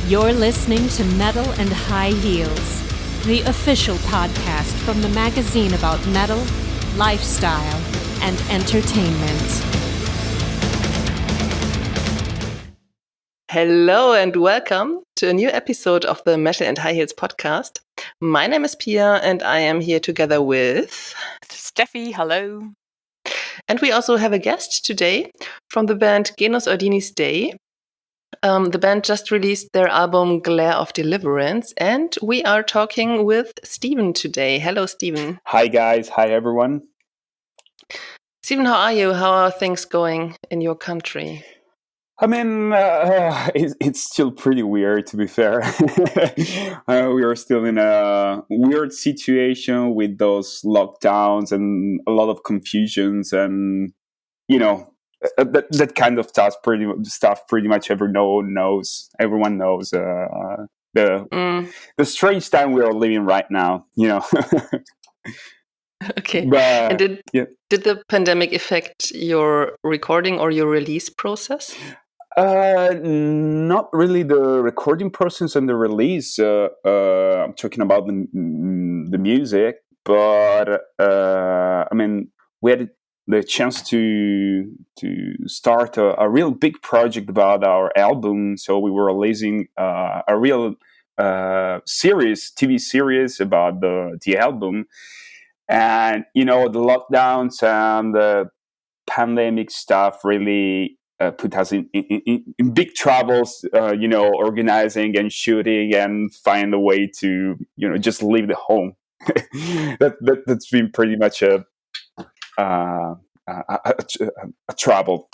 You're listening to Metal and High Heels, the official podcast from the magazine about metal, lifestyle, and entertainment. Hello and welcome to a new episode of the Metal and High Heels podcast. My name is Pia and I am here together with Steffi. Hello. And we also have a guest today from the band GENUS Ordinis Dei. The band just released their album Glare of Deliverance, and we are talking with Stephen today. Hello, Stephen. Hi, guys. Hi, everyone. Stephen, how are you? How are things going in your country? I mean, it's still pretty weird, to be fair. We are still in a weird situation with those lockdowns and a lot of confusions, and that kind of stuff. Pretty much everyone knows. The strange time we are living right now. Okay. But, and did the pandemic affect your recording or your release process? Not really the recording process and the release. I'm talking about the music, but I mean, we had the chance to start a real big project about our album. So we were releasing a real TV series about the album, and the lockdowns and the pandemic stuff really put us in big troubles, organizing and shooting and find a way to, just leave the home. That's been pretty much a trouble,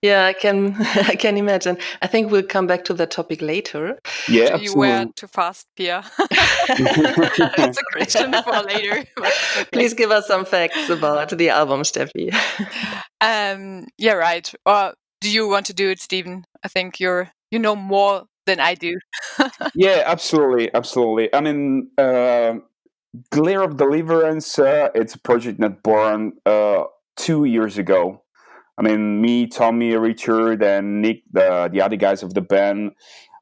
Yeah, I can imagine. I think we'll come back to that topic later. Yeah, You were too fast, Pia. That's a question for later. Okay. Please give us some facts about the album, Steffi. Yeah, right. Or do you want to do it, Stephen? I think you know more than I do. Yeah, absolutely. I mean, Glare of Deliverance, it's a project that born 2 years ago. I mean, me, Tommy, Richard, and Nick, the other guys of the band,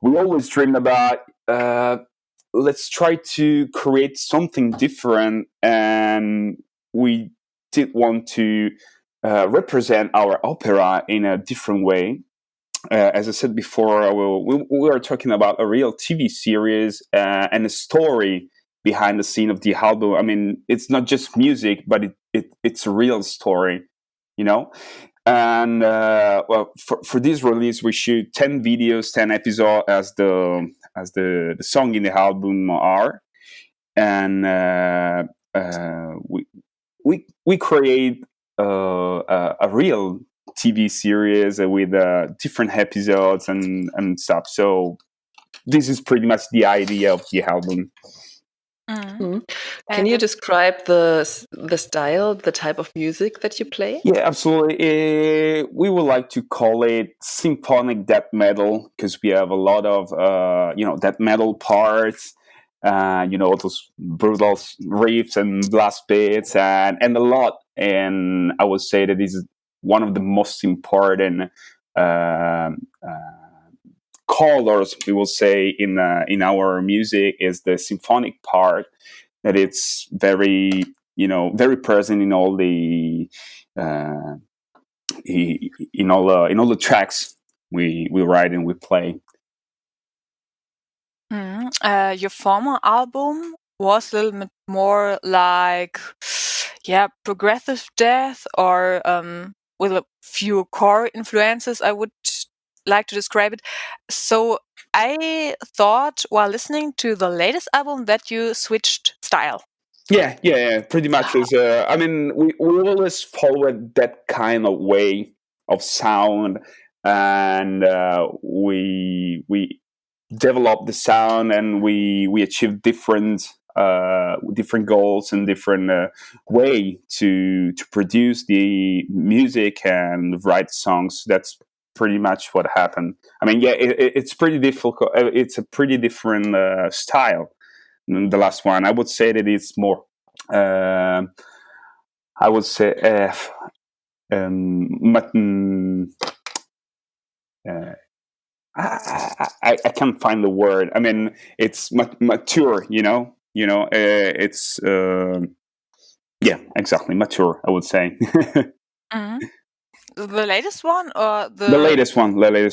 we always dreamed about let's try to create something different, and we did want to represent our opera in a different way. As I said before, we were talking about a real TV series and a story behind the scene of the album. I mean, it's not just music, but it's a real story, And for this release, we shoot 10 videos, 10 episodes as the song in the album are, and we create a real TV series with different episodes and stuff. So this is pretty much the idea of the album. Mm-hmm. Can you describe the style, the type of music that you play? Yeah, absolutely. We would like to call it Symphonic Death Metal because we have a lot of death metal parts. Those brutal riffs and blast beats and a lot. And I would say that this is one of the most important colors, we will say, in our music is the symphonic part. That it's very very present in all the in all the tracks we write and we play. Your former album was a little bit more like, progressive death, or with a few core influences, I would like to describe it. So I thought while listening to the latest album that you switched style. Yeah, pretty much. I mean, we always followed that kind of way of sound, and we developed the sound, and we achieved different goals and different way to produce the music and write songs. That's pretty much what happened. I mean, it's pretty difficult. It's a pretty different style. The last one, I would say that it's more. I would say. I can't find the word. I mean, it's mature. It's yeah, exactly, mature, I would say. Mhm. The latest one or The latest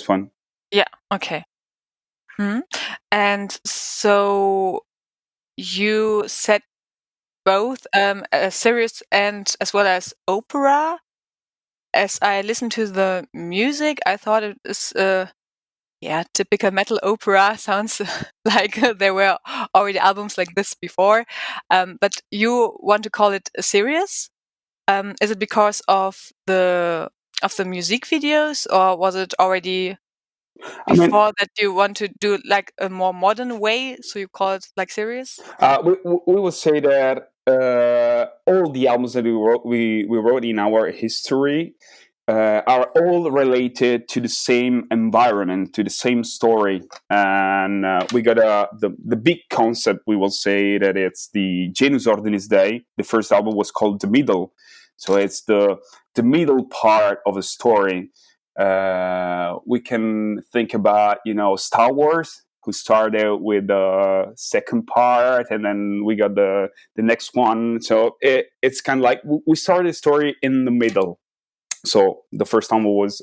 one. Yeah. Okay. And so you said both a series and as well as opera. As I listened to the music, I thought it is typical metal opera. Sounds like there were already albums like this before. But you want to call it a series? Is it because of the music videos, or was it already I mean, before that you want to do like a more modern way, so you call it like series? we will say that all the albums that we wrote in our history are all related to the same environment, to the same story, and we got the big concept. We will say that it's the Genus Ordinis Dei. The first album was called The Middle, so it's the middle part of a story. We can think about Star Wars, who started with the second part, and then we got the next one. So it's kind of like we started the story in the middle. So the first album was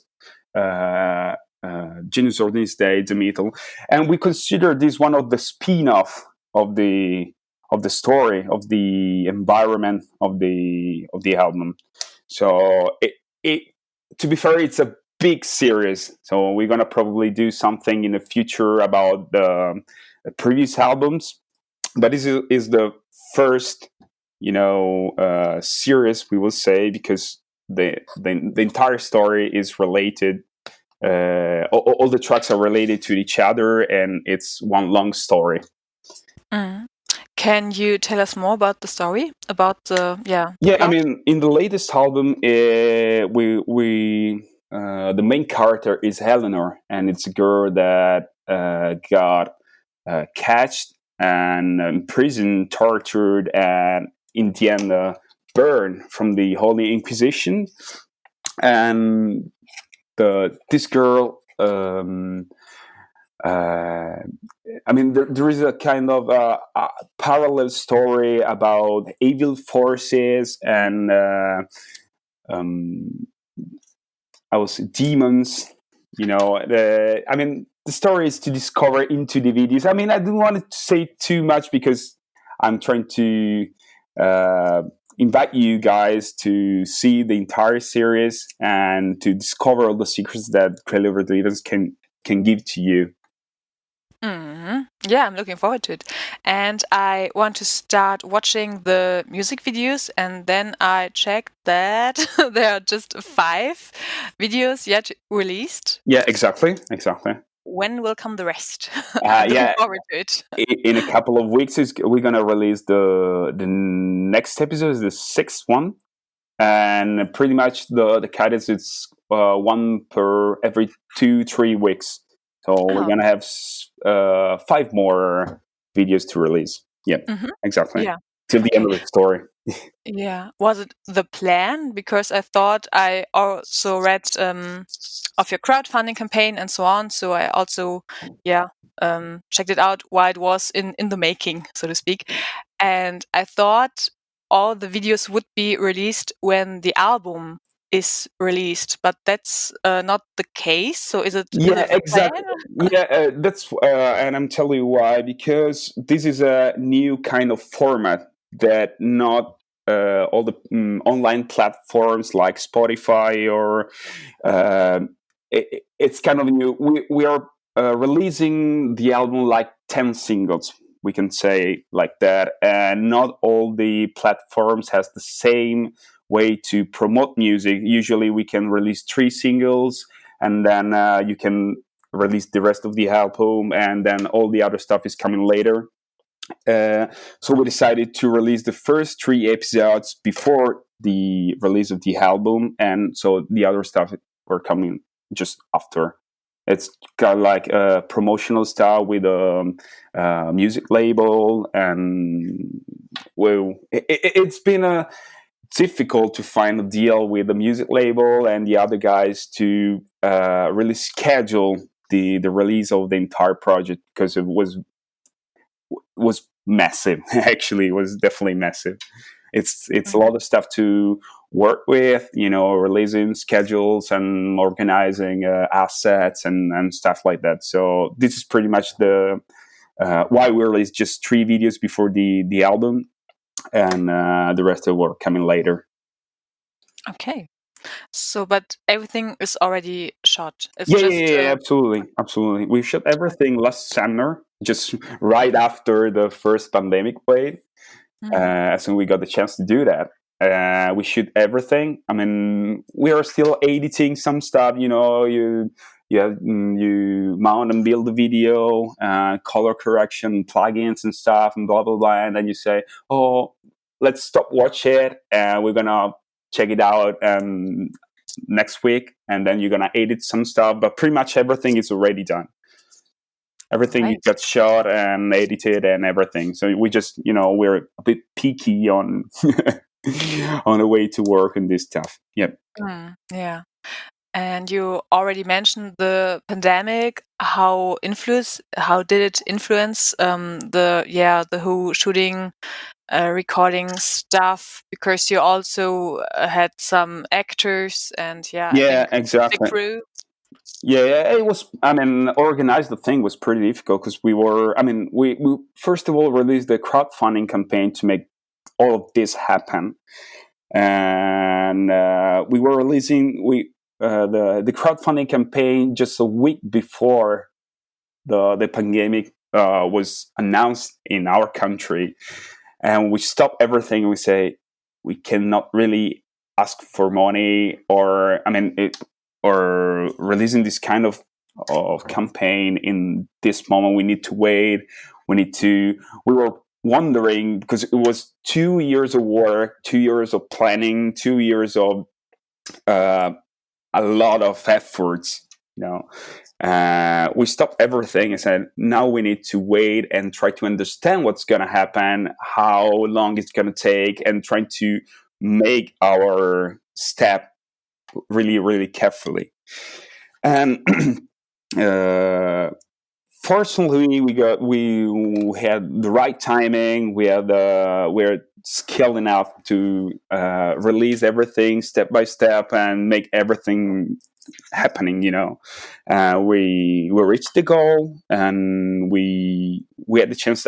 Genus Ordinis Dei, The Metal, and we consider this one of the spin-off of the story, of the environment of the album. So it to be fair, it's a big series. So we're gonna probably do something in the future about the previous albums, but this is the first series, we will say, because the entire story is related. All the tracks are related to each other, and it's one long story. Can you tell us more about the story, about the Yeah, plot? I mean, in the latest album, we the main character is Eleanor, and it's a girl that got catched and imprisoned, tortured, and in the end burned from the Holy Inquisition. And this girl, I mean, there is a kind of a parallel story about evil forces and I would say demons. I mean, the story is to discover into the videos. I mean, I don't want to say too much because I'm trying to invite you guys to see the entire series and to discover all the secrets that Deliverance can give to you. Yeah, I'm looking forward to it. And I want to start watching the music videos, and then I checked that there are just 5 videos yet released. Yeah, exactly. When will come the rest? I'm looking Yeah, forward to it. in a couple of weeks, we're gonna release the next episode, is the 6th one, and pretty much the cadence is one per every 2-3 weeks. So we're gonna have 5 more videos to release. Yeah, exactly. Yeah. Till the end of the story. Yeah. Was it the plan? Because I thought I also read of your crowdfunding campaign and so on. So I also, checked it out while it was in the making, so to speak. And I thought all the videos would be released when the album is released, but that's not the case. So is it? Yeah, The plan? exactly. Yeah, that's and I'm telling you why, because this is a new kind of format that not all the online platforms like Spotify or it's kind of new. We are releasing the album like 10 singles, we can say like that, and not all the platforms has the same way to promote music. Usually we can release 3 singles, and then you can release the rest of the album, and then all the other stuff is coming later. So we decided to release the first 3 episodes before the release of the album, and so the other stuff were coming just after. It's kind of like a promotional style with a music label, and well, it's been difficult to find a deal with the music label and the other guys to really schedule the release of the entire project, because it was massive. Actually, it was definitely massive. It's a lot of stuff to work with, releasing schedules and organizing assets and stuff like that. So this is pretty much the why we released just 3 videos before the album, and the rest of were coming later. Okay. So, but everything is already shot. It's Yeah, just absolutely. We shot everything last summer, just right after the first pandemic wave. As soon as we got the chance to do that, we shoot everything. I mean, we are still editing some stuff. You mount and build the video, color correction, plugins and stuff, and blah blah blah. And then you say, "Oh, let's stop watch it, and we're gonna check it out next week." And then you're gonna edit some stuff, but pretty much everything is already done. Everything Right. got shot and edited and everything. So we just, we're a bit picky on on the way to work and this stuff. Yep. Yeah. And you already mentioned the pandemic. How did it influence the whole shooting, recording stuff? Because you also had some actors and I think Exactly. big crew. Yeah, it was. I mean, organize the thing was pretty difficult because we first of all released the crowdfunding campaign to make all of this happen, and we were releasing the crowdfunding campaign just a week before the pandemic was announced in our country, and we stopped everything. And we say we cannot really ask for money, or releasing this kind of campaign in this moment. We need to wait. We were wondering, because it was 2 years of work, 2 years of planning, 2 years of a lot of efforts. We stopped everything and said, now we need to wait and try to understand what's going to happen, how long it's going to take, and trying to make our step really, really carefully. And fortunately, we had the right timing. We're skilled enough to release everything step by step and make everything happening. We reached the goal, and we had the chance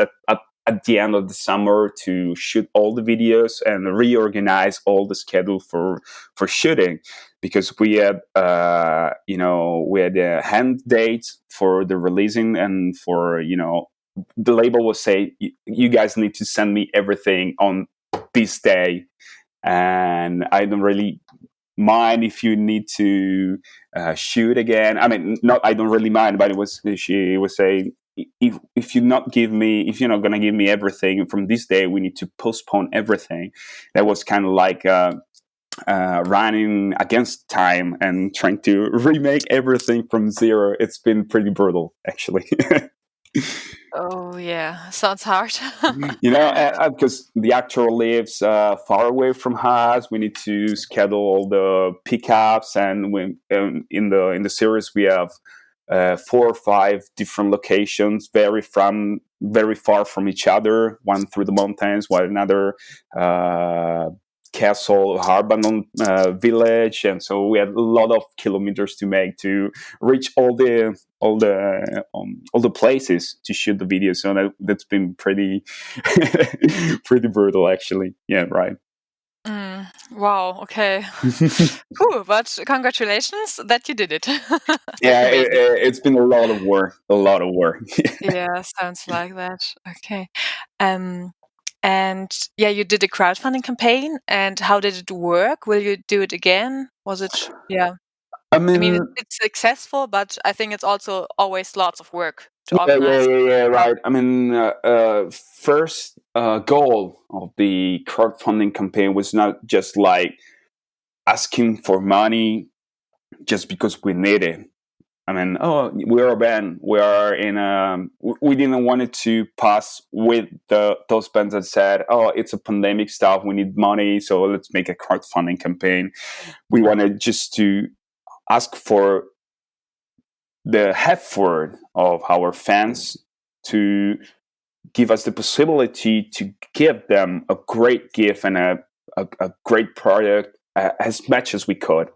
at the end of the summer to shoot all the videos and reorganize all the schedule for shooting, because we had a hand date for the releasing, and for the label will say, you guys need to send me everything on this day, and I don't really mind if you need to shoot again. I mean, I don't really mind, but she was saying, if you're not gonna give me everything from this day, we need to postpone everything. That was kind of like running against time and trying to remake everything from zero. It's been pretty brutal, actually. Oh yeah, sounds hard. Because the actor lives far away from us. We need to schedule all the pickups, and in the series we have 4 or 5 different locations, very far from each other. One through the mountains, while another castle, abandoned village, and so we had a lot of kilometers to make to reach all the places to shoot the video. So that's been pretty pretty brutal, actually. Yeah, right. Wow. Okay. Cool, but congratulations that you did it. Yeah, Amazing. it's been a lot of work. Yeah, sounds like that. Okay. And you did a crowdfunding campaign, and how did it work? Will you do it again? Was it, I I mean, mean, it's successful, but I think it's also always lots of work to yeah, organize. right. I mean, first goal of the crowdfunding campaign was not just like asking for money just because we need it. I mean, we're a band. We are we didn't want it to pass with those bands that said, "Oh, it's a pandemic stuff. We need money, so let's make a crowdfunding campaign." We wanted just to ask for the effort of our fans to give us the possibility to give them a great gift and a great product as much as we could.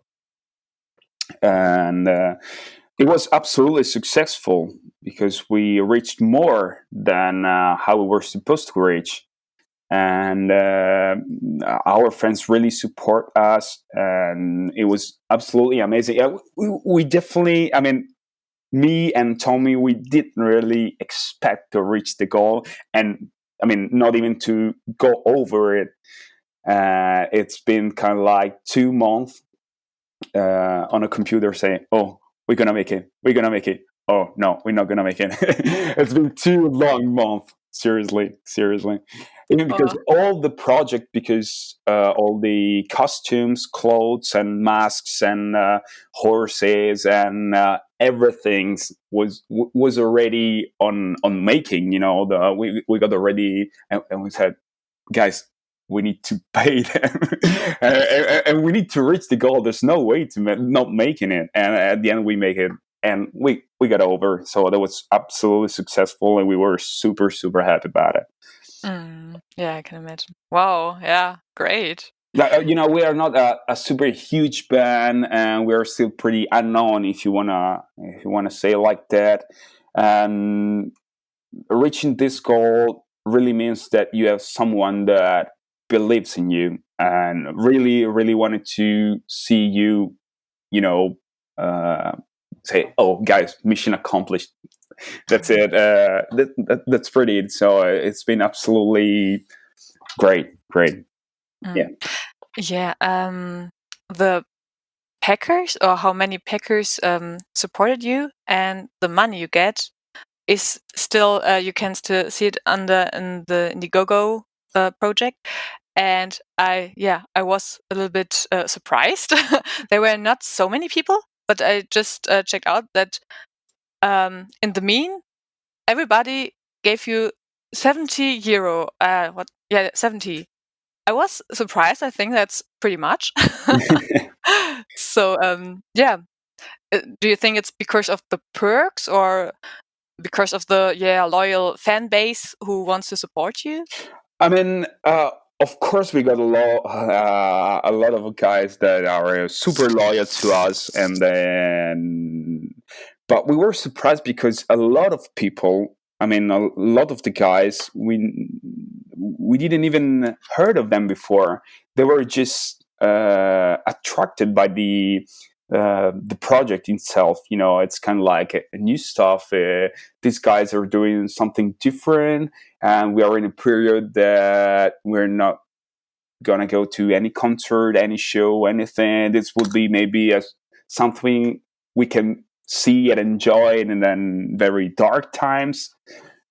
And it was absolutely successful because we reached more than how we were supposed to reach. And our friends really support us, and it was absolutely amazing. Yeah, we definitely, I mean, me and Tommy, we didn't really expect to reach the goal, and I mean, not even to go over it. It's been kind of like 2 months on a computer saying, "Oh, we're gonna make it. We're gonna make it. Oh no, we're not gonna make it." It's been 2 long months. Seriously. Even because all the project, because all the costumes, clothes, and masks, and horses, and everything was already on making. You know, we got already, and we said, guys, we need to pay them, and we need to reach the goal. There's no way to not making it, and at the end we make it, and we got over. So that was absolutely successful, and we were super happy about it. Yeah, I can imagine. Wow, yeah, great. You know, we are not a super huge band, and we are still pretty unknown, if you wanna say it like that. And reaching this goal really means that you have someone that believes in you and really wanted to see you, you know, say, "Oh, guys, mission accomplished." That's it. That's pretty. So it's been absolutely great. Yeah. Yeah. The packers, or how many packers supported you, and the money you get is still, you can still see it in the Indiegogo project. And I was a little bit surprised. There were not so many people, but I just checked out that in the mean, everybody gave you 70 euro. 70. I was surprised. I think that's pretty much. So, do you think it's because of the perks, or because of the loyal fan base who wants to support you? I mean, of course, we got a lot of guys that are super loyal to us, and then, but we were surprised because a lot of people, I mean, a lot of the guys, we didn't even heard of them before. They were just attracted by the project itself. You know, it's kind of like a new stuff. These guys are doing something different, and we are in a period that we're not gonna go to any concert, any show, anything. This would be maybe something we can see and enjoy in then very dark times.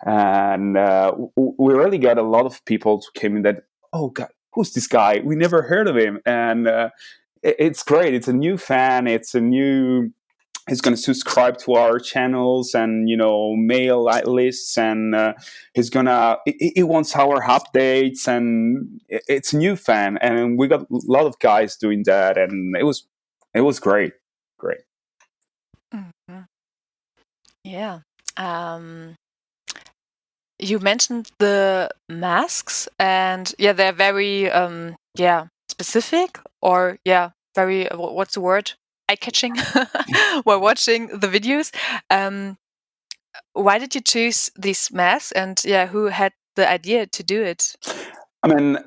And we really got a lot of people who came in that, "Oh God, who's this guy? We never heard of him." And it's great. It's a new fan. It's going to subscribe to our channels and, you know, mail lists, and he wants our updates, and it's a new fan, and we got a lot of guys doing that, and it was great. Mm-hmm. Yeah. You mentioned the masks, and they're very specific, or very, what's the word, eye-catching while watching the videos. Why did you choose these masks, and who had the idea to do it? I mean,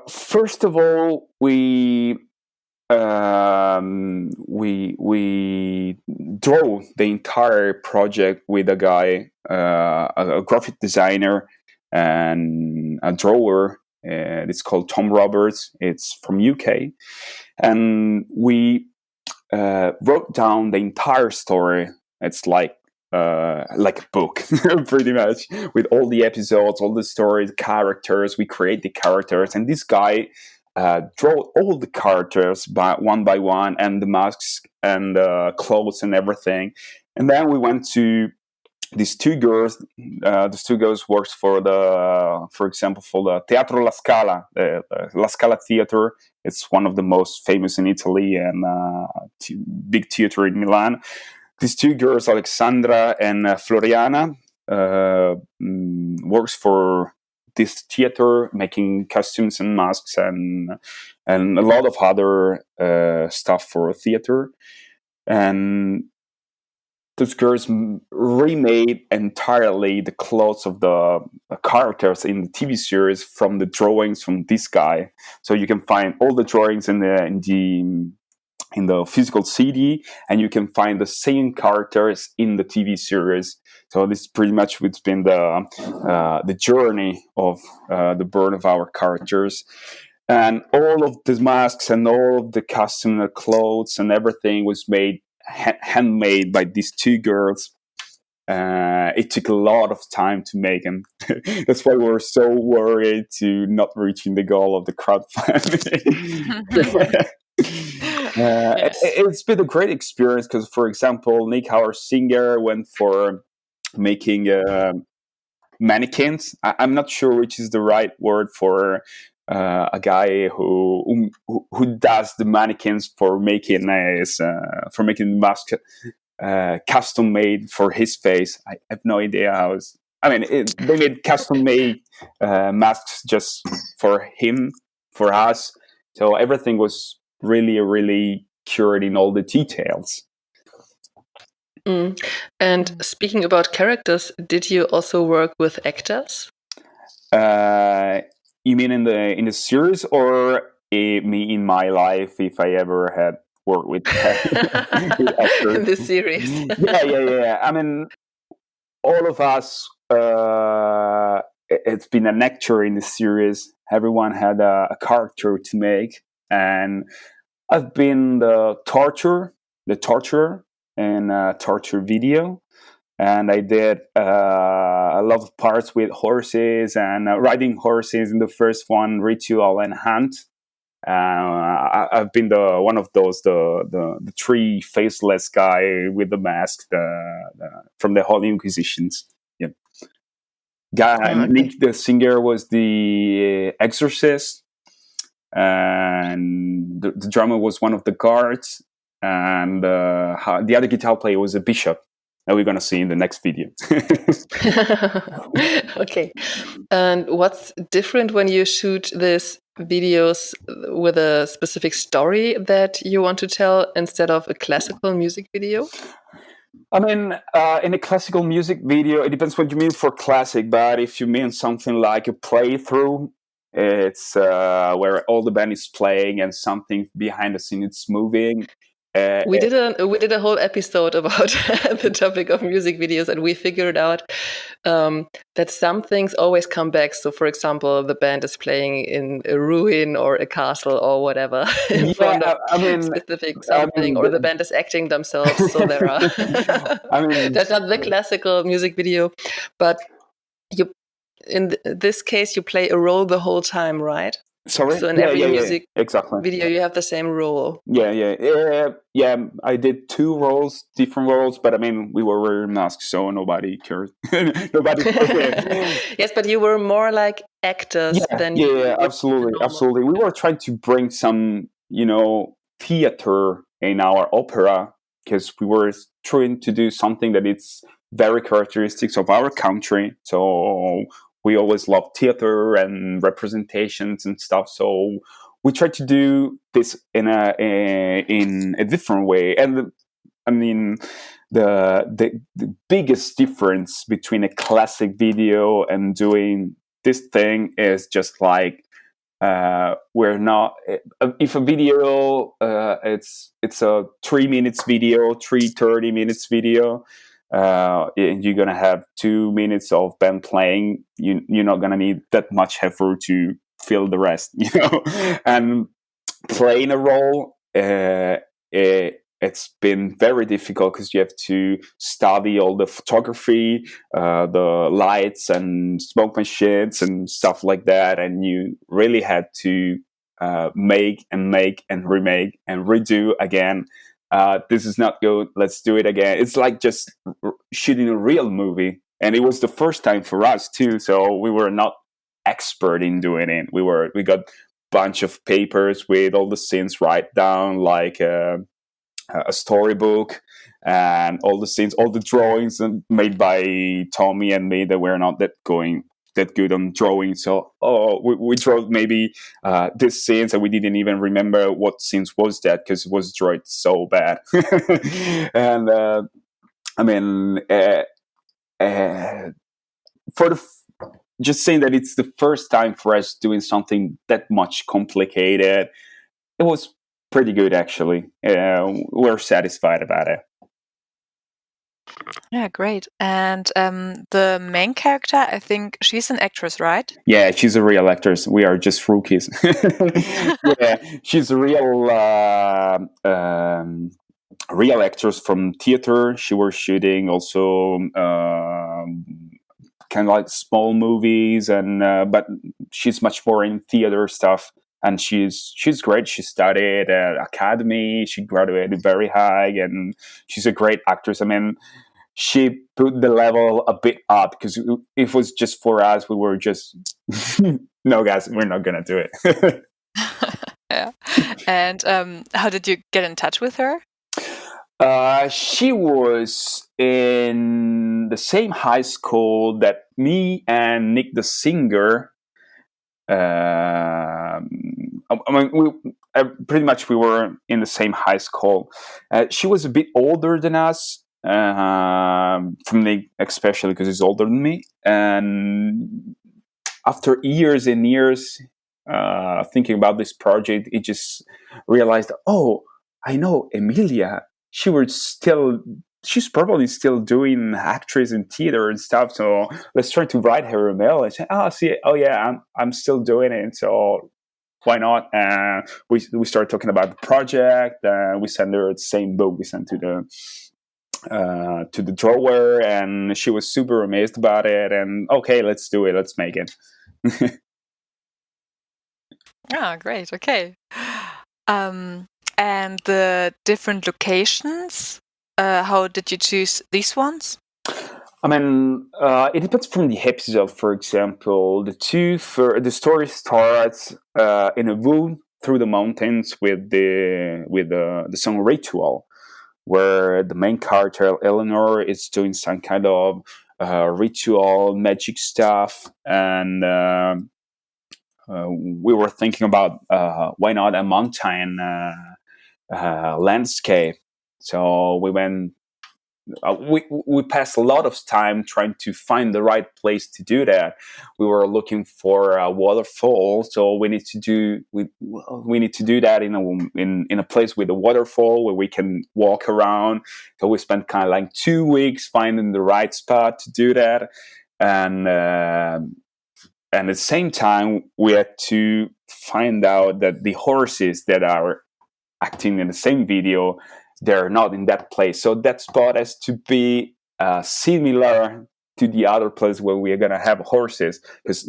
first of all, we drew the entire project with a guy, a graphic designer and a drawer. It's called Tom Roberts. It's from UK, and we wrote down the entire story. It's like a book, pretty much, with all the episodes, all the stories, characters. We create the characters, and this guy draw all the characters by one, and the masks and clothes and everything. And then we went to these two girls. These two girls works for example, for the Teatro La Scala, La Scala Theater. It's one of the most famous in Italy, and big theater in Milan. these two girls, Alexandra and Floriana, works for this theater, making costumes and masks and a lot of other stuff for theater. And those girls remade entirely the clothes of the characters in the TV series from the drawings from this guy. So you can find all the drawings in the physical CD, and you can find the same characters in the TV series. So this is pretty much what's been the journey of the birth of our characters. And all of the masks and all of the costume, the clothes and everything was made handmade by these two girls. It took a lot of time to make them. That's why we're so worried to not reaching the goal of the crowdfunding. Yes. It's been a great experience because, for example, Nick, our singer, went for making mannequins. I'm not sure which is the right word for a guy who does the mannequins for making the mask custom made for his face. I have no idea how it's. I mean, they made custom made masks just for him, for us. So everything was really cured in all the details. And speaking about characters, did you also work with actors? You mean in the series, or me in my life, if I ever had worked with actors? In the series. Yeah. I mean, all of us, it's been an actor in the series. Everyone had a character to make, and I've been the torturer in a torture video. And I did a lot of parts with horses and riding horses in the first one, Ritual and Hunt. I've been one of those, the three faceless guy with the mask from the Holy Inquisitions. Yeah. Nick, the singer, was the exorcist, and the drummer was one of the guards, and the other guitar player was a bishop. That we're going to see in the next video. Okay. And what's different when you shoot these videos with a specific story that you want to tell instead of a classical music video? I mean, in a classical music video, it depends what you mean for classic, but if you mean something like a playthrough, it's where all the band is playing and something behind the scene is moving. We did a whole episode about the topic of music videos, and we figured out that some things always come back. So, for example, the band is playing in a ruin or a castle or whatever in front of specific something, or the band is acting themselves. So there are. That's not the classical music video, but in this case, you play a role the whole time, right? Sorry? So in every music exactly. video, you have the same role. Yeah. I did different roles, but I mean, we were wearing masks, so nobody cared. Nobody cared. Yes, but you were more like actors than you. Absolutely. We were trying to bring some, theater in our opera, because we were trying to do something that it's very characteristic of our country. So we always love theater and representations and stuff. So we try to do this in a different way. And I mean, the biggest difference between a classic video and doing this thing is just like we're not. If a video, it's a 3 minutes video, 30 minutes video. And you're gonna have 2 minutes of band playing. You're not gonna need that much effort to fill the rest, And playing a role, it's been very difficult because you have to study all the photography, the lights and smoke machines and stuff like that, and you really had to make and remake and redo again. This is not good, let's do it again. It's like just shooting a real movie, and it was the first time for us too, so we were not expert in doing it. We got bunch of papers with all the scenes right down, like a storybook, and all the scenes, all the drawings made by Tommy and me that were not that good on drawing. So we drew maybe these scenes, and we didn't even remember what scenes was that because it was drawn so bad. And I mean, for the just saying that it's the first time for us doing something that much complicated, it was pretty good actually. We're satisfied about it. Yeah, great. And the main character, I think she's an actress, right? Yeah, she's a real actress. We are just rookies. Yeah, she's a real actress from theater. She was shooting also kind of like small movies, and but she's much more in theater stuff. And she's great. She studied at academy. She graduated very high, and she's a great actress. I mean, she put the level a bit up because if it was just for us, we were just no, guys, we're not gonna do it. Yeah. And how did you get in touch with her? She was in the same high school that me and Nick the singer. I mean, pretty much we were in the same high school. She was a bit older than us, from Nick especially because he's older than me. And after years and years thinking about this project, it just realized, oh, I know Emilia. She's probably still doing actress in theater and stuff. So let's try to write her a mail and say, oh yeah, I'm still doing it. So why not? We started talking about the project. We sent her the same book we sent to the drawer, and she was super amazed about it. And okay, let's do it. Let's make it. Great. Okay. And the different locations, how did you choose these ones? I mean, it depends from the episode. For example, the story starts in a wood through the mountains with the song "Ritual," where the main character Eleanor is doing some kind of ritual magic stuff, and we were thinking about why not a mountain landscape. So we went. We passed a lot of time trying to find the right place to do that. We were looking for a waterfall, so we need to do that in a place with a waterfall where we can walk around. So we spent kind of like 2 weeks finding the right spot to do that, and at the same time we had to find out that the horses that are acting in the same video, they're not in that place. So that spot has to be similar to the other place where we're going to have horses, because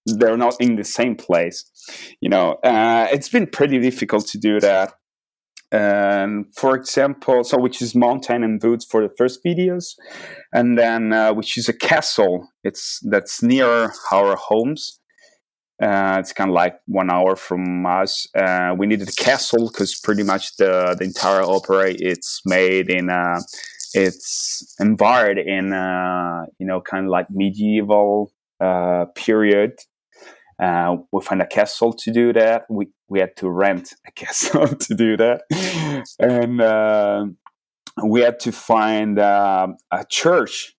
they're not in the same place. It's been pretty difficult to do that. And for example, so which is mountain and woods for the first videos, and then which is a castle. That's near our homes. It's kind of like 1 hour from us. We needed a castle because pretty much the entire opera it's made in it's environed in kind of like medieval period. We found a castle to do that. We had to rent a castle to do that, and we had to find a church.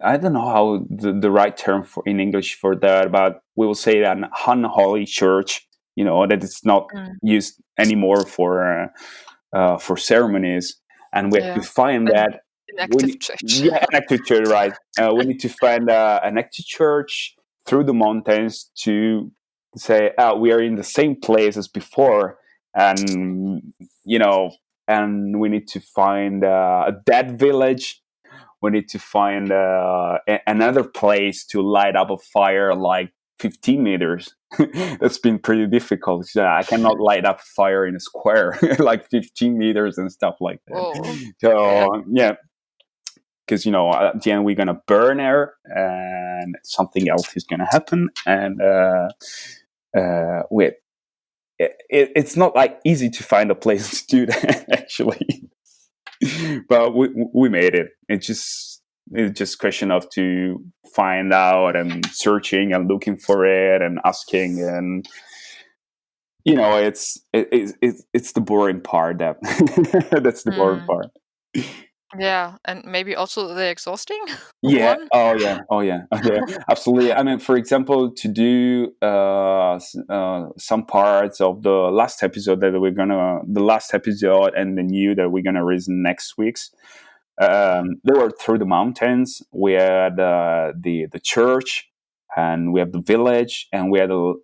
I don't know how the right term in English for that, but we will say an unholy church. That it's not used anymore for ceremonies, and we have to find that. An active church. Yeah, an active church, right? We need to find an active church through the mountains to say, we are in the same place as before, and and we need to find a dead village. We need to find another place to light up a fire like 15 meters. That's been pretty difficult. I cannot light up fire in a square like 15 meters and stuff like that. Oh, so, yeah. Because, at the end we're going to burn her and something else is going to happen. And it's not like easy to find a place to do that actually. But we made it. It's just question of to find out and searching and looking for it and asking, and it's the boring part that that's the boring part. Yeah, and maybe also the exhausting Yeah. one. Oh yeah. Absolutely. I mean, for example, to do some parts of the last episode and the new that we're gonna release next week's. They were through the mountains. We had the church, and we have the village, and we had a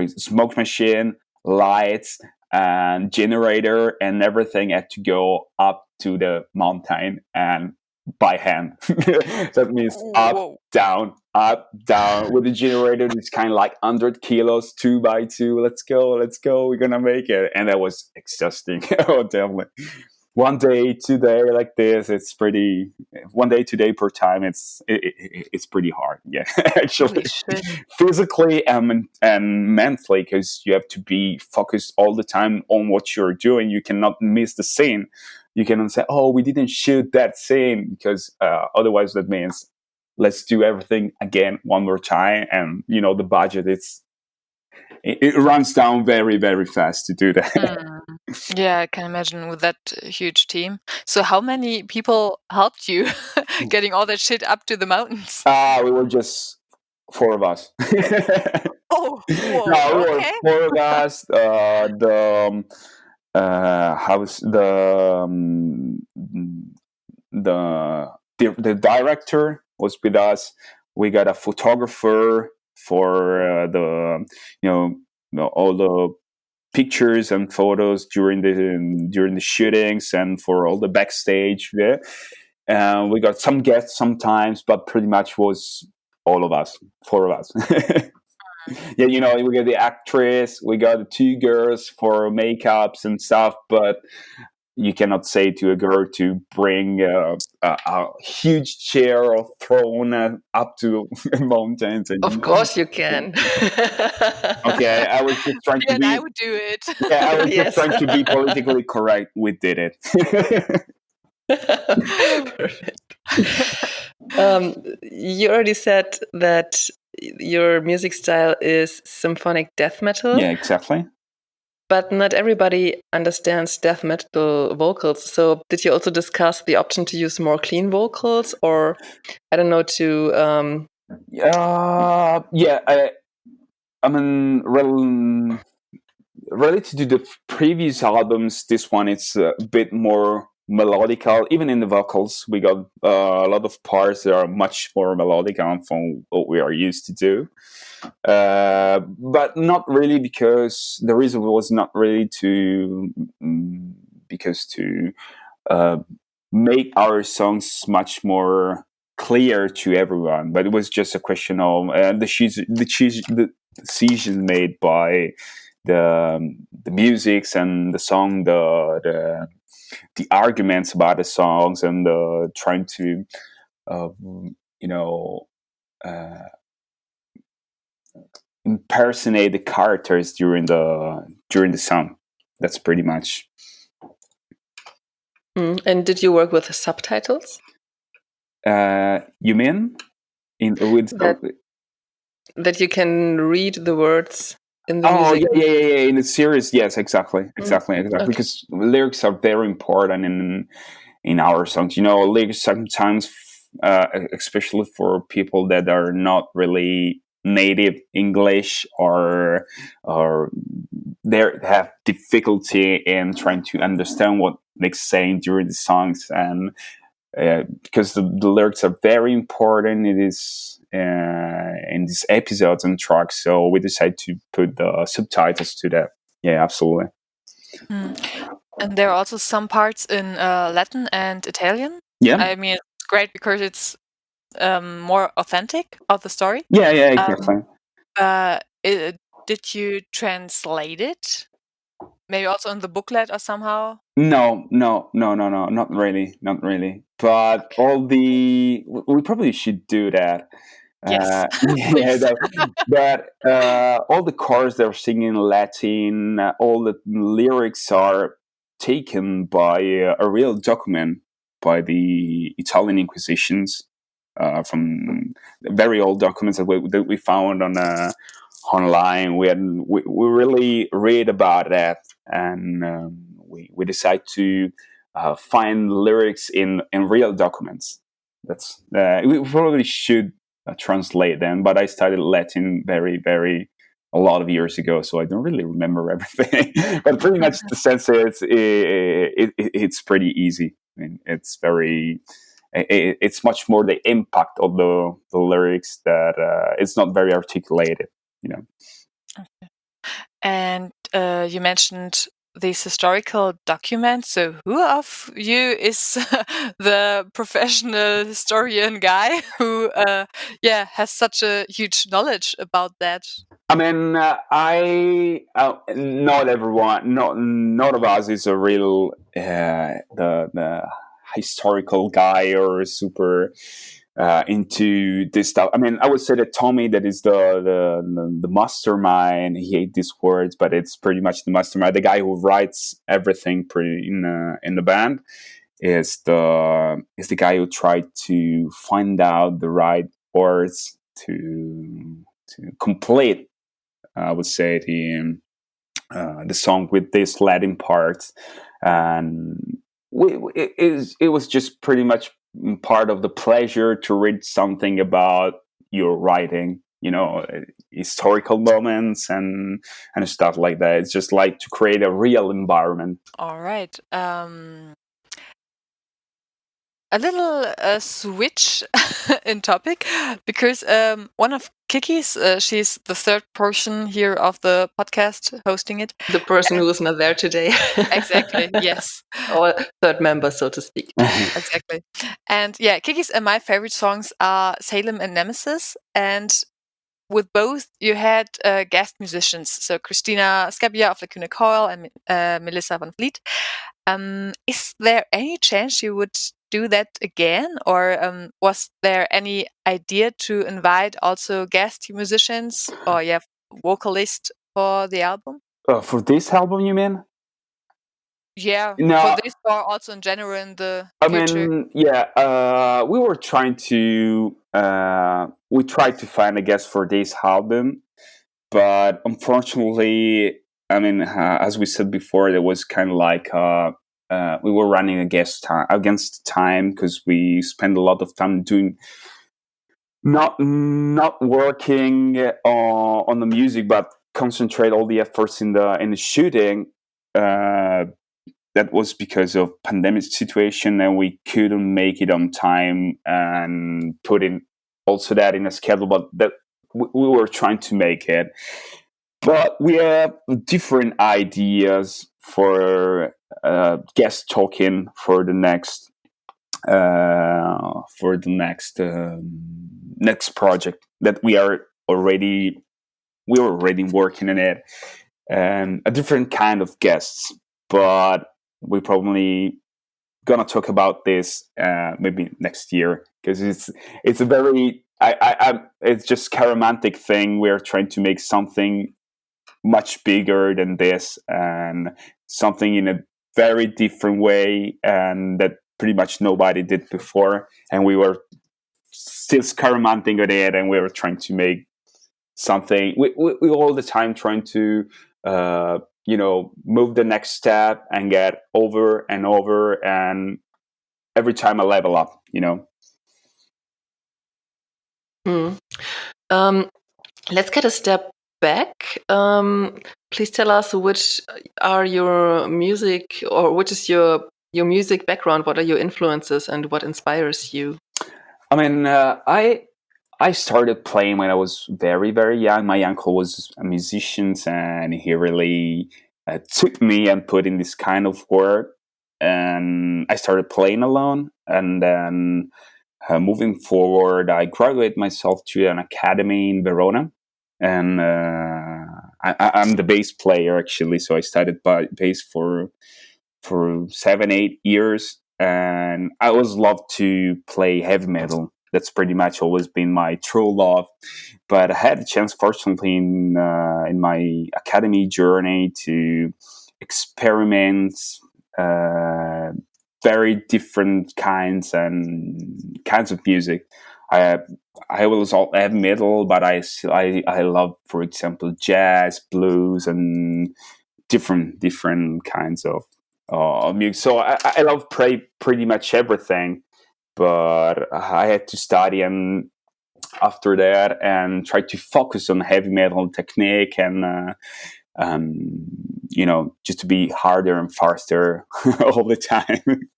smoke machine, lights, and generator, and everything had to go up to the mountain and by hand. That means Whoa. up, down. With the generator, it's kind of like 100 kilos, 2x2. Let's go. We're gonna make it, and that was exhausting. Oh, definitely. 1 day, 2 day like this, it's pretty. 1 day, 2 day per time. It's pretty hard. Yeah, actually, Holy shit. physically and mentally, because you have to be focused all the time on what you're doing. You cannot miss the scene. You cannot say, "Oh, we didn't shoot that scene," because otherwise that means let's do everything again one more time, and the budget it runs down very, very fast to do that. Yeah, I can imagine with that huge team. So how many people helped you getting all that shit up to the mountains? We were just 4 of us. Oh, whoa, No, we were okay. 4 of us. The director was with us. We got a photographer for all the pictures and photos during the shootings and for all the backstage. Yeah, we got some guests sometimes, but pretty much was all of us, 4 of us. Yeah, we got the actress, we got the 2 girls for makeups and stuff, but you cannot say to a girl to bring a huge chair or throne up to mountains. Of course you can. Okay, I was just trying to And I be. would do it. Yeah, I was Yes. just trying to be politically correct. We did it. Perfect. You already said that your music style is symphonic death metal. Yeah, exactly. But not everybody understands death metal vocals. So did you also discuss the option to use more clean vocals, or I don't know, to Yeah, I mean, related to the previous albums, this one is a bit more melodical. Even in the vocals, we got a lot of parts that are much more melodical from what we are used to do. But not really, because the reason was not really to make our songs much more clear to everyone, but it was just a question of the decision made by the musics and the song, the arguments about the songs, and trying to impersonate the characters during the song. That's pretty much. And did you work with subtitles? You mean that you can read the words in the music? music? Yeah. In the series, yes, exactly. Okay. Because lyrics are very important in our songs. Lyrics sometimes, especially for people that are not really native English, or they have difficulty in trying to understand what they're saying during the songs, and because the lyrics are very important, it is in these episodes and tracks. So we decided to put the subtitles to that. Yeah, absolutely. And there are also some parts in Latin and Italian. Yeah, I mean, it's great because it's more authentic of the story. Yeah, exactly. Did you translate it? Maybe also in the booklet or somehow? No, not really. But we probably should do that. Yes. Yeah, but all the chorus they're singing in Latin, all the lyrics are taken by a real document by the Italian Inquisitions, from very old documents that we found on online. We really read about that, and we decide to find lyrics in real documents. That's we probably should translate them, but I studied Latin very a lot of years ago, so I don't really remember everything. But pretty much the sense is it's pretty easy. I mean, it's very it's much more the impact of the lyrics that it's not very articulated, you know. Okay. And you mentioned these historical documents. So, who of you is the professional historian guy who, has such a huge knowledge about that? I mean, not everyone, not none of us is a real the historical guy or super into this stuff. I mean, I would say that Tommy, that is the mastermind. He hates these words, but it's pretty much the mastermind, the guy who writes everything pretty in the band. Is the guy who tried to find out the right words to complete, I would say, the song with this Latin part, and it was just pretty much part of the pleasure to read something about your writing, historical moments and stuff like that. It's just like to create a real environment. All right. A little switch in topic, because one of Kiki's, she's the third person here of the podcast hosting it. The person who is not there today. Exactly, yes. Or third member, so to speak. Exactly. And yeah, Kiki's and my favorite songs are Salem and Nemesis. And with both, you had guest musicians. So Christina Scabbia of Lacuna Coil and Melissa Van Vliet. Is there any chance you would do that again? Or was there any idea to invite also guest musicians or vocalist for the album? For this album, you mean? Yeah, No, for this or also in general in the I future? mean, we were trying to we tried to find a guest for this album, but unfortunately, I mean, as we said before, it was kind of like we were running against time, because we spent a lot of time doing not working on the music, but concentrate all the efforts in the shooting. That was because of pandemic situation, and we couldn't make it on time and put in also that in a schedule, but that we were trying to make it. But we have different ideas for guest talking for the next next project that we were already working on it, and a different kind of guests. But we probably gonna talk about this maybe next year, because it's a very it's just a romantic thing. We're trying to make something much bigger than this, and something in a very different way, and that pretty much nobody did before. And we were still scaramanting on it, and we were trying to make something. We all the time trying to move the next step and get over and over, and every time a level up. Let's get a step back. Please tell us which are your music, or which is your music background. What are your influences and what inspires you? I mean, I started playing when I was very, very young. My uncle was a musician, and he really took me and put in this kind of work. And I started playing alone. And then moving forward, I graduated myself to an academy in Verona. And I'm the bass player, actually. So I studied bass for 7-8 years. And I always loved to play heavy metal. that's pretty much always been my true love. But I had a chance, fortunately, in my academy journey to experiment very different kinds of music. I was all heavy metal, but I love, for example, jazz, blues, and different kinds of music. So I love pretty much everything, but I had to study and after that and try to focus on heavy metal technique and just to be harder and faster all the time.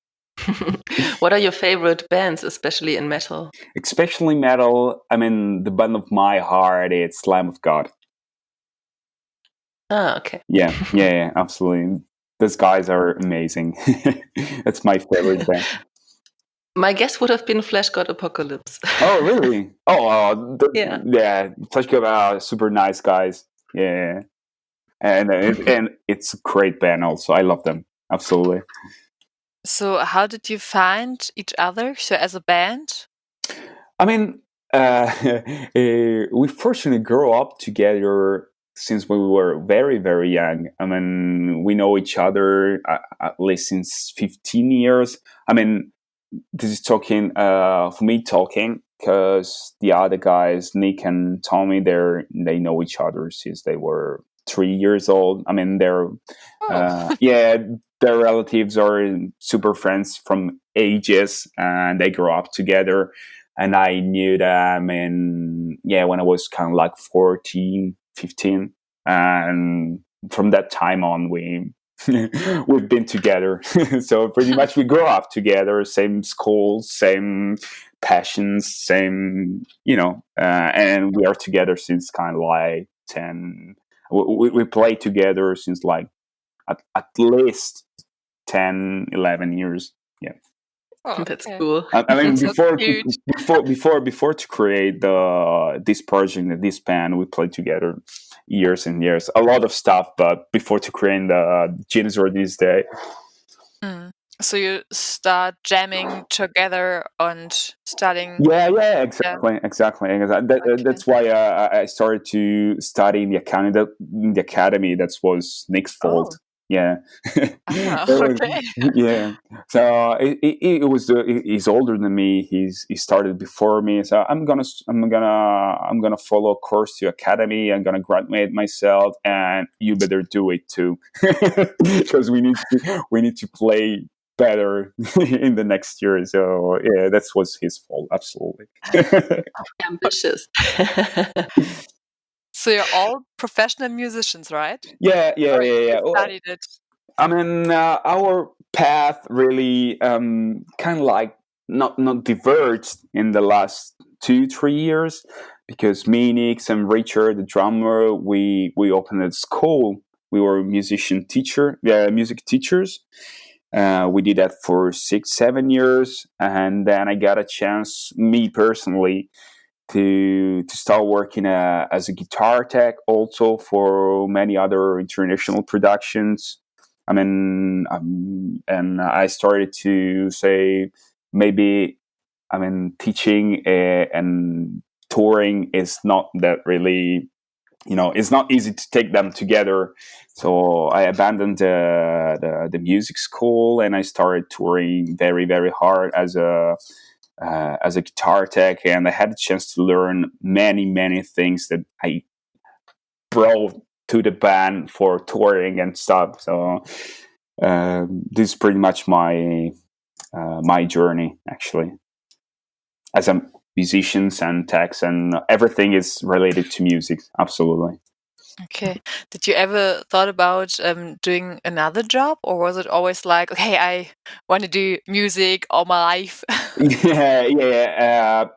What are your favorite bands, especially in metal? Especially metal. I mean, the band of my heart, it's Lamb of God. Ah, okay. Yeah, absolutely. Those guys are amazing. That's my favorite band. My guess would have been Flesh God Apocalypse. Oh, really? Oh, Yeah. Flesh God are super nice guys. Yeah, and it's a great band. Also, I love them absolutely. So how did you find each other? So as a band? I mean, we fortunately grew up together since we were very, very young. I mean, we know each other at least since 15 years. I mean, this is talking for me talking because the other guys, Nick and Tommy, they know each other since they were 3 years old. I mean, their relatives are super friends from ages, and they grew up together. And I knew them when I was kind of like 14, 15. And from that time on, we've been together. So pretty much we grew up together, same schools, same passions, same, and we are together since kind of like 10. We play together since like at least 10, 11 years. Yeah. Oh, That's okay. cool. I mean, So before to create this project, this band, we played together years and years, a lot of stuff. But before to create the GENUS Ordinis DEI. Mm. So you start jamming together and studying. Yeah, exactly. Okay. That's why I started to study in the academy. In the academy, that was Nick's Oh. fault. Yeah. Okay. Yeah. So it was he's older than me. He started before me. So I'm gonna follow a course to academy. I'm gonna graduate myself, and you better do it too, because we need to play better in the next year. So yeah, that was his fault. Absolutely. Ambitious. So you're all professional musicians, right? Yeah. Or you Well, studied it? I mean, our path really kind of like not diverged in the last 2-3 years, because me, Nix, and Richard, the drummer, we opened a school. We were music teachers. We did that for 6-7 years, and then I got a chance, me personally, to start working as a guitar tech, also for many other international productions. I mean, and I started to say maybe, I mean, teaching and touring is not that really, it's not easy to take them together. So I abandoned the music school, and I started touring very, very hard as a guitar tech, and I had a chance to learn many things that I brought to the band for touring and stuff. So this is pretty much my journey, actually, as a musician and techs, and everything is related to music. Absolutely. Okay. Did you ever thought about doing another job, or was it always like, okay, I want to do music all my life? Yeah.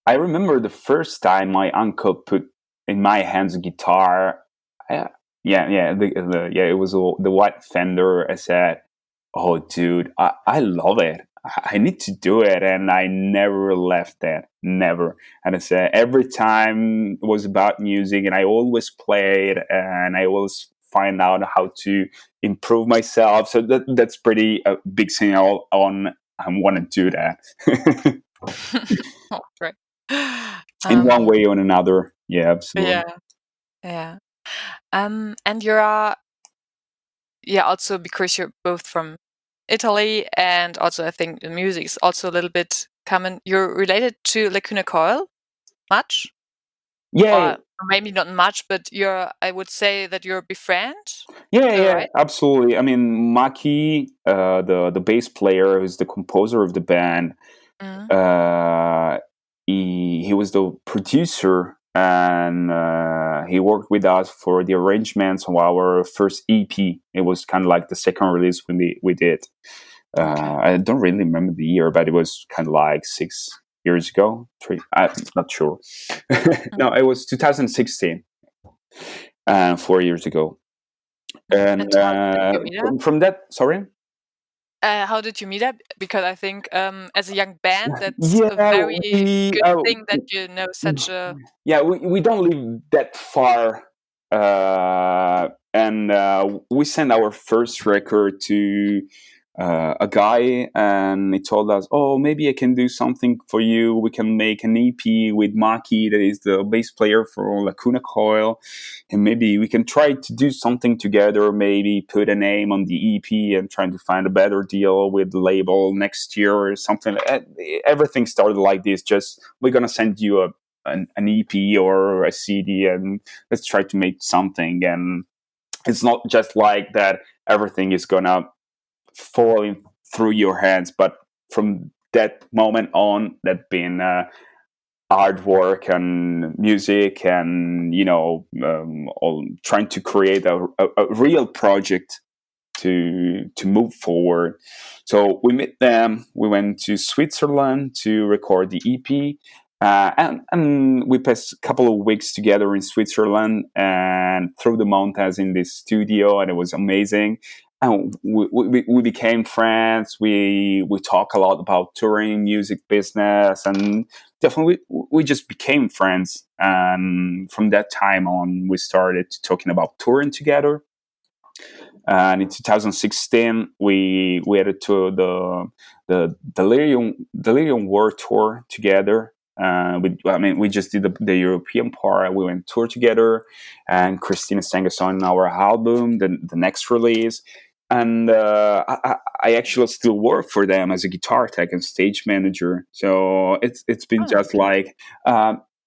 I remember the first time my uncle put in my hands a guitar. It was the white Fender. I said, "Oh, dude, I love it. I need to do it," and I never left that, never. And I said every time it was about music, and I always played, and I always find out how to improve myself. So that's pretty a big signal on I want to do that. Oh, great. in one way or another. Yeah, absolutely. Yeah. And you're also because you're both from Italy, and also I think the music is also a little bit common. You're related to Lacuna Coil much? Yeah, Or maybe not much, but I would say that you're a befriend. yeah, Is that yeah, right? absolutely. I mean, Maki, the bass player, who's the composer of the band, Mm. he was the producer, and he worked with us for the arrangements of our first EP. It was kind of like the second release we did. Okay. I don't really remember the year, but it was kind of like 6 years ago. I'm not sure. No, it was 2016, 4 years ago. And how did you meet up? from that, sorry. How did you meet up? Because I think as a young band, that's a Yeah, very we good thing that you know such a. yeah, we don't live that far, and we sent our first record to a guy, and he told us, "Oh, maybe I can do something for you. We can make an EP with Maki, that is the bass player for Lacuna Coil, and maybe we can try to do something together. Maybe put a name on the EP and trying to find a better deal with the label next year or something." Everything started like this. Just we're gonna send you an EP or a CD, and let's try to make something. And it's not just like that. Everything is gonna falling through your hands, but from that moment on, that been artwork and music, and all trying to create a real project to move forward. So we met them. We went to Switzerland to record the EP. And we passed a couple of weeks together in Switzerland and through the mountains in this studio, and it was amazing. And we became friends. We talk a lot about touring, music business, and definitely we just became friends. And from that time on, we started talking about touring together. And in 2016, we headed to the Delirium World Tour together. We just did the European part. We went tour together, and Christina sang a song on our album, the next release. And I actually still work for them as a guitar tech and stage manager. So it's been just like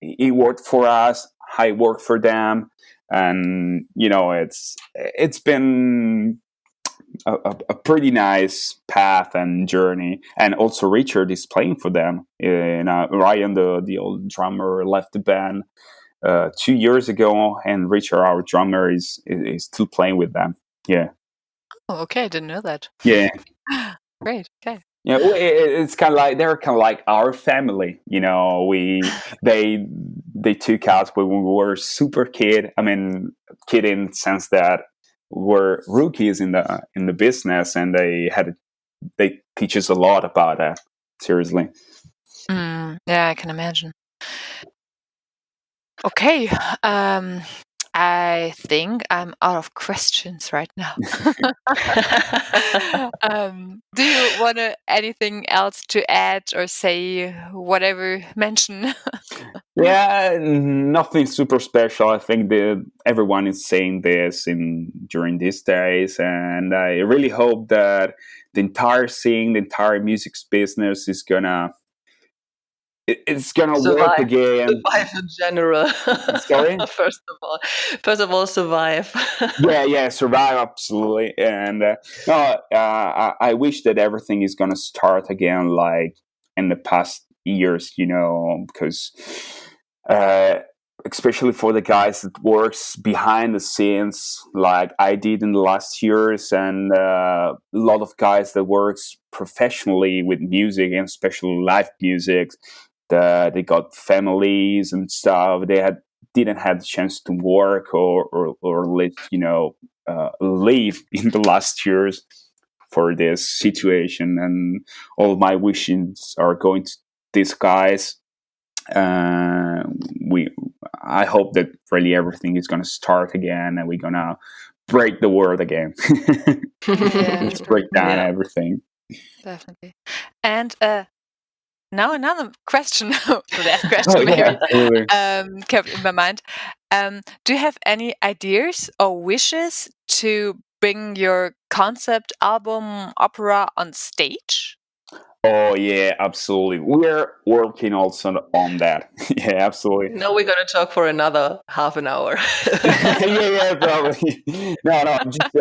he worked for us, I worked for them, and it's been a pretty nice path and journey. And also Richard is playing for them. Ryan, the old drummer, left the band 2 years ago, and Richard, our drummer, is still playing with them. Yeah. Oh, okay, I didn't know that. Yeah. Great. Okay. Yeah, it's kind of like they're kind of like our family. They took us when we were super kid. I mean, kid in the sense that we're rookies in the business, and they teach us a lot about that. Seriously. Yeah, I can imagine. Okay. I think I'm out of questions right now. Do you want anything else to add or say, whatever, mention? Yeah, nothing super special. I think that everyone is saying this during these days, and I really hope that the entire scene, the entire music business is gonna work again. Survive in general. Sorry? First of all, survive. Yeah, survive, absolutely. And I wish that everything is gonna start again like in the past years, because especially for the guys that works behind the scenes, like I did in the last years, and a lot of guys that works professionally with music, and especially live music, that they got families and stuff. They didn't have the chance to work or live, live in the last years for this situation. And all my wishes are going to these guys. I hope that really everything is going to start again, and we're going to break the world again. Yeah, Let's break down everything. definitely. And now another question, the last question maybe, kept in my mind. Do you have any ideas or wishes to bring your concept album opera on stage? Oh yeah, absolutely. We're working also on that. Yeah, absolutely. No, we're going to talk for another half an hour. Yeah, probably. No, I'm just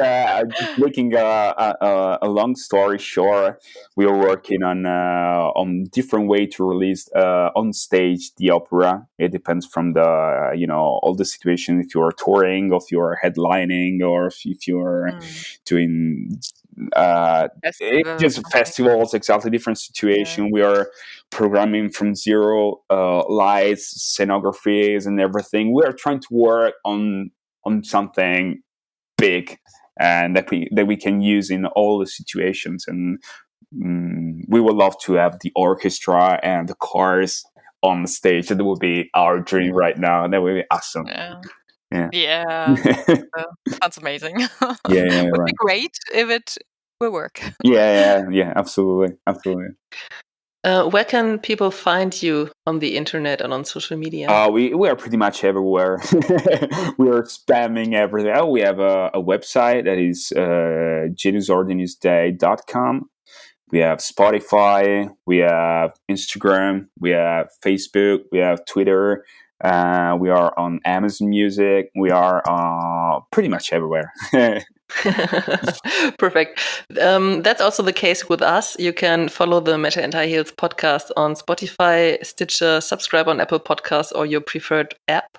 making a long story short. We are working on different way to release on stage the opera. It depends from the all the situation. If you are touring, or if you are headlining, or if you are doing just festivals, exactly different situation. Yeah. We are programming from zero, lights, scenographies, and everything. We are trying to work on something big and that we can use in all the situations. And we would love to have the orchestra and the chorus on the stage. That would be our dream right now. That would be awesome. Yeah. Sounds amazing. Yeah, Would right. be great if it will work. Yeah, absolutely. Where can people find you on the internet and on social media? We are pretty much everywhere. We are spamming everything. Oh, we have a website that is GENUSORDINISDEI.com. We have Spotify, we have Instagram, we have Facebook, we have Twitter. We are on Amazon Music. We are pretty much everywhere. Perfect. That's also the case with us. You can follow the Metal and High Heels podcast on Spotify, Stitcher, subscribe on Apple Podcasts or your preferred app.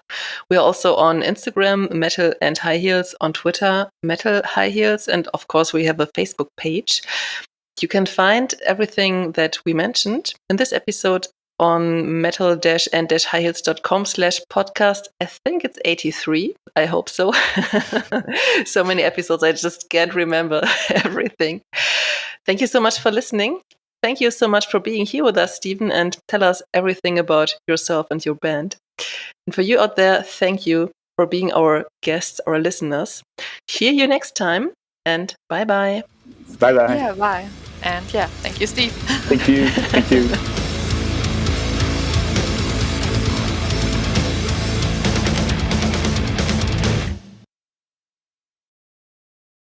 We are also on Instagram, Metal and High Heels, on Twitter, Metal High Heels, and of course we have a Facebook page. You can find everything that we mentioned in this episode on metal-and-highheels.com/podcast. I think it's 83. I hope so. So many episodes, I just can't remember everything. Thank you so much for listening. Thank you so much for being here with us, Stephen, and tell us everything about yourself and your band. And for you out there, thank you for being our guests, our listeners. Hear you next time, and bye-bye. Bye-bye. Yeah, bye. And yeah, thank you, Steve. Thank you.